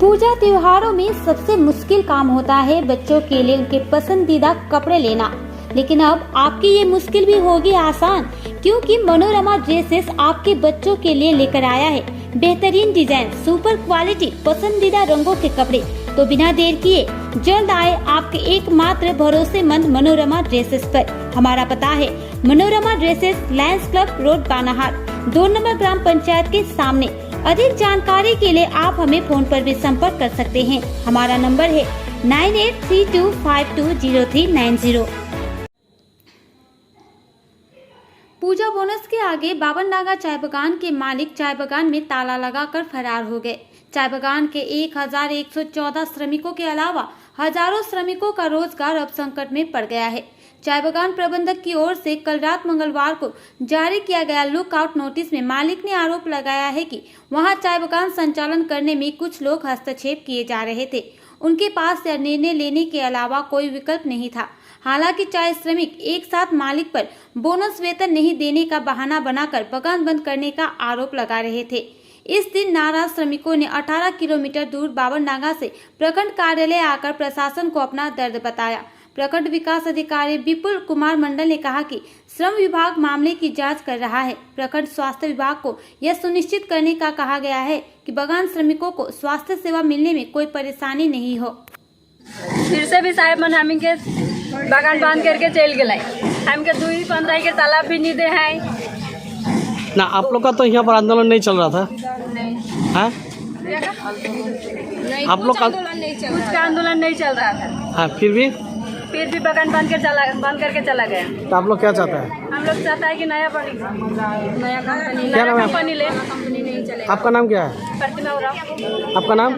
पूजा त्योहारों में सबसे मुश्किल काम होता है बच्चों के लिए उनके पसंदीदा कपड़े लेना, लेकिन अब आपकी ये मुश्किल भी होगी आसान, क्योंकि मनोरमा ड्रेसेस आपके बच्चों के लिए लेकर आया है बेहतरीन डिजाइन, सुपर क्वालिटी, पसंदीदा रंगों के कपड़े। तो बिना देर किए जल्द आए आपके एकमात्र भरोसेमंद मनोरमा ड्रेसेस पर। हमारा पता है Manorama dresses, Lions Club road, Banahatti, 2 number gram panchayat के सामने। अधिक जानकारी के लिए आप हमें फोन पर भी संपर्क कर सकते हैं। हमारा नंबर है 9832520390। पूजा बोनस के आगे बाबनडांगा चाय बागान के मालिक चाय बागान में ताला लगाकर फरार हो गए। चाय बागान के 1114 श्रमिकों के अलावा हजारों श्रमिकों का रोजगार अब संकट में पड़ गया है। चाय बागान प्रबंधक की ओर से कल रात मंगलवार को जारी किया गया लुकआउट नोटिस में मालिक ने आरोप लगाया है कि वहां चाय बागान संचालन करने में कुछ लोग हस्तक्षेप किए जा रहे थे। उनके पास यह निर्णय लेने के अलावा कोई विकल्प नहीं था। हालांकि चाय श्रमिक एक साथ मालिक पर बोनस वेतन नहीं देने का बहाना बनाकर बागान बंद करने का आरोप लगा रहे थे। इस दिन नाराज श्रमिकों ने 18 किलोमीटर दूर बाबनडांगा से प्रखंड कार्यालय आकर प्रशासन को अपना दर्द बताया। प्रखंड विकास अधिकारी विपुल कुमार मंडल ने कहा कि श्रम विभाग मामले की जांच कर रहा है। प्रखंड स्वास्थ्य विभाग को यह सुनिश्चित करने का कहा गया है कि बागान श्रमिकों को स्वास्थ्य सेवा मिलने में कोई परेशानी नहीं हो। फिर से भी साहेब मन हम के बागान बंद करके चल गए। हमके 2-15 के तालाब भी नहीं दे हैं ना। आप लोग का तो यहाँ पर आंदोलन नहीं चल रहा था? नहीं हाँ? आप लोग का आंदोलन नहीं चल रहा था। हाँ, फिर भी बागान बंद करके चला गया। तो आप लोग क्या चाहते हैं? हम लोग चाहता है कि नया कंपनी ले। कंपनी नहीं चलेगा। आपका नाम क्या है? प्रतिमा उराव। आपका नाम?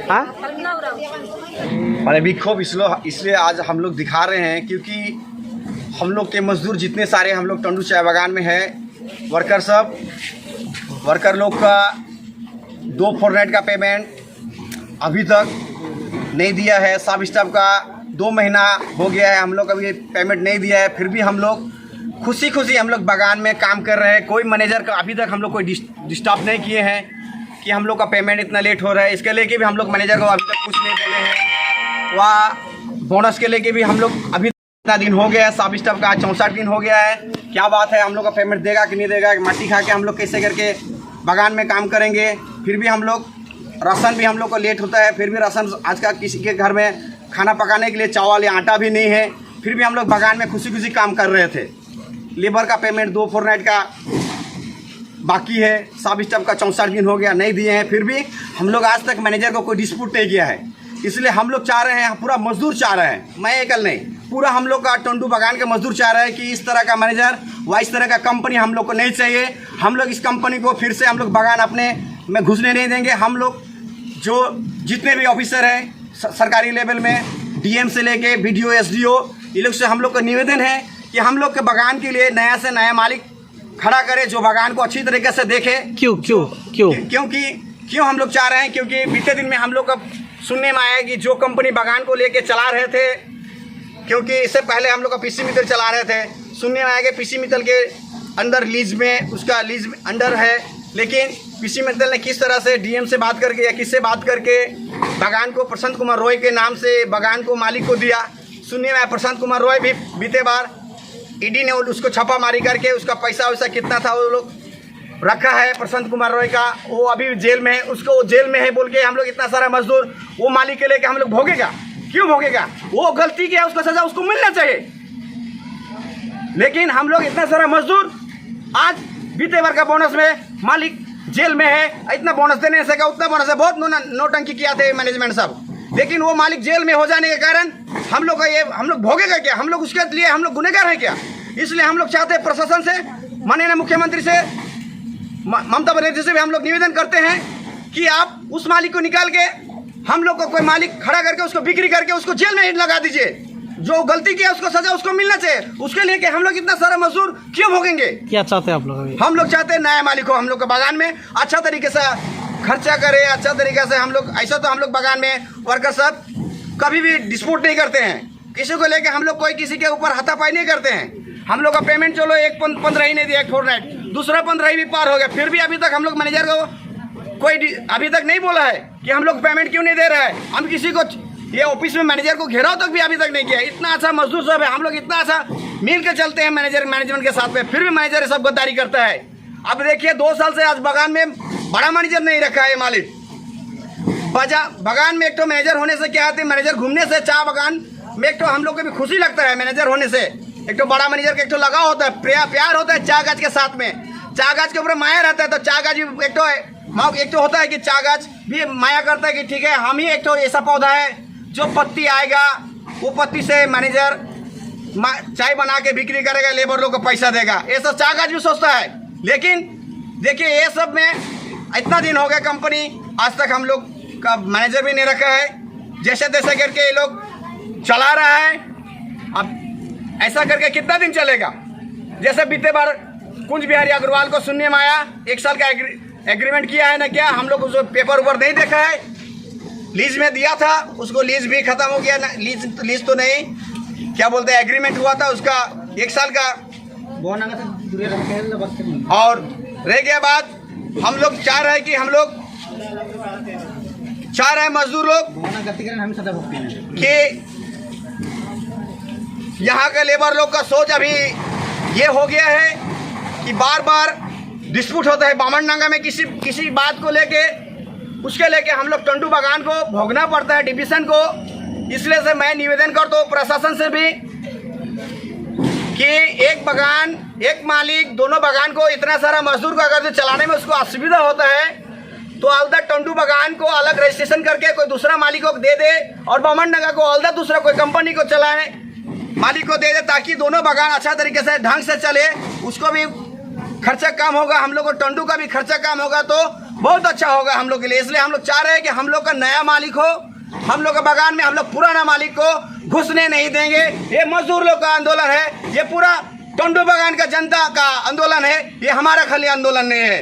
हाँ? कल्पना उराव। माने विक्षोभ इसलिए आज हम लोग दिखा रहे हैं क्योंकि हम लोग के मजदूर जितने सारे हम लोग टंडू चाय बागान में है, वर्कर लोग का 2 फोरनाइट का पेमेंट अभी तक नहीं दिया है। सब स्टाफ का 2 महीना हो गया है, हम लोग अभी पेमेंट नहीं दिया है। फिर भी हम लोग खुशी हम लोग बागान में काम कर रहे हैं। कोई मैनेजर का अभी तक हम लोग कोई डिस्टर्ब नहीं किए हैं कि हम लोग का पेमेंट इतना लेट हो रहा है। इसके लेके भी हम लोग मैनेजर को अभी तक कुछ नहीं बोले हैं। वह बोनस के लेके भी हम लोग अभी इतना दिन हो गया है, सब स्टाफ का 64 दिन हो गया है। क्या बात है, हम लोग का पेमेंट देगा कि नहीं देगा? माटी खा के हम लोग कैसे करके बागान में काम करेंगे? फिर भी हम लोग राशन भी हम लोग को लेट होता है। फिर भी राशन आज का किसी के घर में खाना पकाने के लिए चावल या आटा भी नहीं है। फिर भी हम लोग बागान में खुशी काम कर रहे थे। लेबर का पेमेंट 2 फोरनाइट का बाकी है, सब स्टाफ का 64 दिन हो गया, नहीं दिए हैं। फिर भी हम लोग आज तक मैनेजर को कोई डिस्प्यूट नहीं किया है। इसलिए हम लोग चाह रहे हैं, पूरा मजदूर चाह रहे हैं, मैं एकल नहीं, पूरा हम लोग का टंडू बागान के मजदूर चाह रहे हैं कि इस तरह का मैनेजर व इस तरह का कंपनी हम लोग को नहीं चाहिए। हम लोग इस कंपनी को फिर से हम लोग बागान अपने में घुसने नहीं देंगे। हम लोग जो जितने भी ऑफिसर हैं सरकारी लेवल में, डीएम से लेके BDO SDO, ये लोग से हम लोग का निवेदन है कि हम लोग के बागान के लिए नया से नया मालिक खड़ा करे जो बागान को अच्छी तरीके से देखे। क्यों हम लोग चाह रहे हैं? क्योंकि बीते दिन में हम लोग का सुनने में आया कि जो कंपनी बागान को लेके चला रहे थे, क्योंकि इससे पहले हम लोग का PC मित्तल चला रहे थे, सुनने में आया कि PC मित्तल के अंदर लीज में उसका लीज अंडर है। लेकिन PC मित्तल ने किस तरह से डीएम से बात करके या किससे बात करके बागान को प्रशांत कुमार रॉय के नाम से बागान को मालिक को दिया। सुनने में आया प्रशांत कुमार रॉय भी बीते बार ईडी ने उसको छापामारी करके उसका पैसा वैसा कितना था वो लोग रखा है। प्रशांत कुमार रॉय का वो अभी जेल में है, उसको जेल में है बोल के हम लोग इतना सारा मजदूर वो मालिक के लेके हम लोग भोगेगा। क्यों भोगेगा? वो गलती किया, उसका सजा उसको मिलना चाहिए। लेकिन हम लोग इतना सारा मजदूर आज बीते बार का बोनस में मालिक जेल में है, इतना बोनस देने से का उतना बोनस है, बहुत नोटंकी किया थे मैनेजमेंट सब। लेकिन वो मालिक जेल में हो जाने के कारण हम लोग का ये हम लोग भोगेगा क्या? हम लोग उसके लिए हम लोग गुनहगार हैं क्या? इसलिए हम लोग चाहते हैं प्रशासन से, माननीय मुख्यमंत्री से, ममता बनर्जी से भी हम लोग निवेदन करते हैं कि आप उस मालिक को निकाल के हम लोग को कोई मालिक खड़ा करके उसको बिक्री करके उसको जेल में लगा दीजिए। जो गलती किया उसको सजा उसको मिलना चाहिए। उसके लिए कि हम लोग इतना सारा मजदूर क्यों भोगेंगे? क्या चाहते हैं आप लोग? हम लोग चाहते हैं नया मालिक हो हम लोग के बागान में, अच्छा तरीके से खर्चा करे, अच्छा तरीके से हम लोग। ऐसा तो हम लोग बागान में वर्कर सब कभी भी डिस्प्यूट नहीं करते हैं, किसी को लेके हम लोग कोई किसी के ऊपर हाथापाई नहीं करते हैं। हम लोग का पेमेंट चलो 1 15 ही नहीं दिया, 1 फोरनाइट, दूसरा 15 भी पार हो गया, फिर भी अभी तक हम लोग मैनेजर को कोई अभी तक नहीं बोला है कि हम लोग पेमेंट क्यों नहीं दे रहे हैं। हम किसी को ये ऑफिस में मैनेजर को घेराव तक भी अभी तक नहीं किया। इतना अच्छा मजदूर सब है, हम लोग इतना अच्छा मिल के चलते हैं मैनेजमेंट के साथ में, फिर भी मैनेजर ये सब गद्दारी करता है। अब देखिए 2 साल से आज बगान में बड़ा मैनेजर नहीं रखा है मालिक। बगान में एक तो मैनेजर होने से क्या आते हैं, मैनेजर घूमने से चाय बगान में एक तो हम लोग को भी खुशी लगता है मैनेजर होने से। एक तो बड़ा मैनेजर का एक तो लगाव होता है, प्यार होता है चाय गाछ के साथ में, चाय गाछ के ऊपर माया रहता है। तो चाय गाछ एक तो होता है कि चाय गाछ भी माया करता है कि ठीक है हम ही एक तो ऐसा पौधा है जो पत्ती आएगा वो पत्ती से मैनेजर चाय बना के बिक्री करेगा, लेबर लोग को पैसा देगा, ये सब चाय गाछ भी सोचता है। लेकिन देखिए ये सब में इतना दिन हो गया कंपनी, आज तक हम लोग का मैनेजर भी नहीं रखा है। जैसे तैसे करके ये लोग चला रहा है। अब ऐसा करके कितना दिन चलेगा। जैसे बीते बार कुंज बिहारी अग्रवाल को सुनने में आया 1 साल का एग्रीमेंट किया है ना क्या, हम लोग उसको पेपर ऊपर नहीं देखा है। लीज में दिया था, उसको लीज भी खत्म हो गया। लीज तो नहीं, क्या बोलते हैं, एग्रीमेंट हुआ था उसका 1 साल का और रह गया बात। हम लोग चाह रहे हैं कि हम लोग चाह रहे हैं मजदूर लोग कि यहाँ के लेबर लोग का सोच अभी ये हो गया है कि बार बार डिस्प्यूट होता है बामनडंगा में किसी बात को लेके, उसके लेके हम लोग टंडू बगान को भोगना पड़ता है डिवीजन को। इसलिए से मैं निवेदन करता हूँ प्रशासन से भी कि एक बगान एक मालिक दोनों बगान को इतना सारा मजदूर को अगर चलाने में उसको असुविधा होता है तो अलदा टंडू बगान को अलग रजिस्ट्रेशन करके कोई दूसरा मालिक को दे दे और बामनडंगा को अलदा दूसरा कोई कंपनी को चलाए मालिक को दे दे, ताकि दोनों बगान अच्छा तरीके से ढंग से चले। उसको भी खर्चा कम होगा, हम लोग को टंडू का भी खर्चा कम होगा तो बहुत अच्छा होगा हम लोग के लिए। इसलिए हम लोग चाह रहे हैं कि हम लोग का नया मालिक हो, हम लोग का बगान में हम लोग पुराना मालिक को घुसने नहीं देंगे। ये मजदूर लोग का आंदोलन है, ये पूरा टंडू बगान का जनता का आंदोलन है, ये हमारा खाली आंदोलन नहीं है।